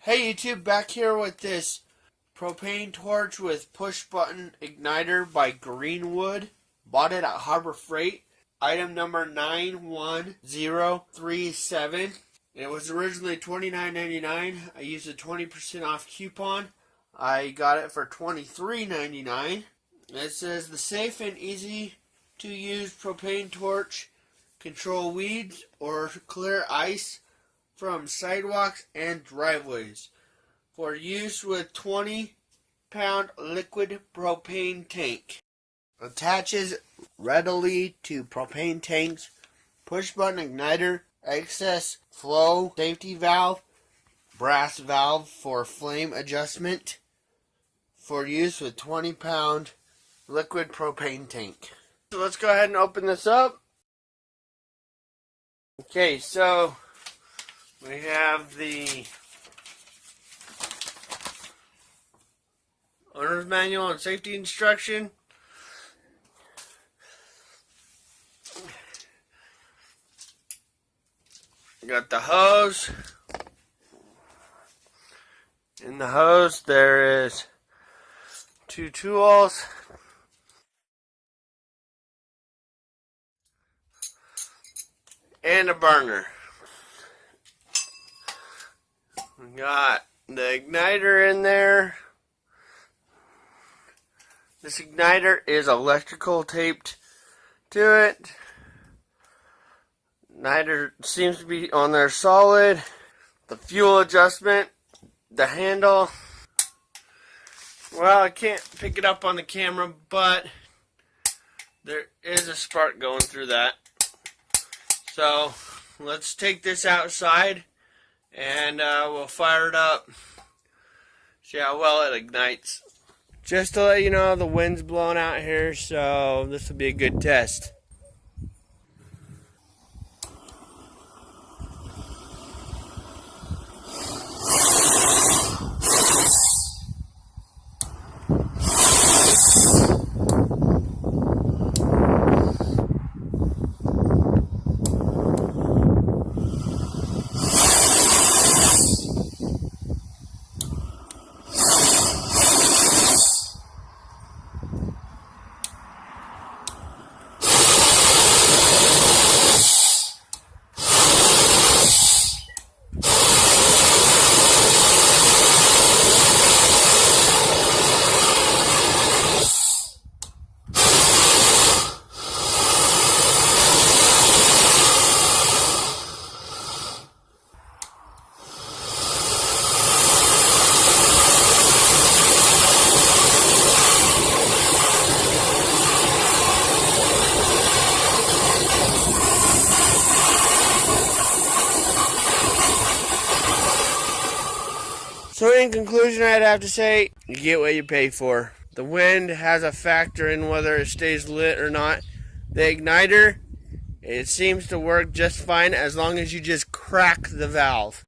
Hey YouTube, back here with this propane torch with push button igniter by Greenwood. Bought it at Harbor Freight. Item number 91037. It was originally $29.99. I used a 20% off coupon. I got it for $23.99. It says the safe and easy to use propane torch control weeds or clear ice from sidewalks and driveways for use with 20-pound liquid propane tank. Attaches readily to propane tanks, push button igniter, excess flow safety valve, brass valve for flame adjustment for use with 20-pound liquid propane tank. So let's go ahead and open this up. Okay, so we have the owner's manual and safety instruction. We got the hose. In the hose there is two tools. And a burner. We got the igniter in there. This igniter is electrical taped to it. Igniter seems to be on there solid. The fuel adjustment, the handle. Well, I can't pick it up on the camera, but there is a spark going through that. So let's take this outside and we'll fire it up. See how well it ignites. Just to let you know, the wind's blowing out here, so this will be a good test. So in conclusion, I'd have to say, you get what you pay for. The wind has a factor in whether it stays lit or not. The igniter, it seems to work just fine as long as you just crack the valve.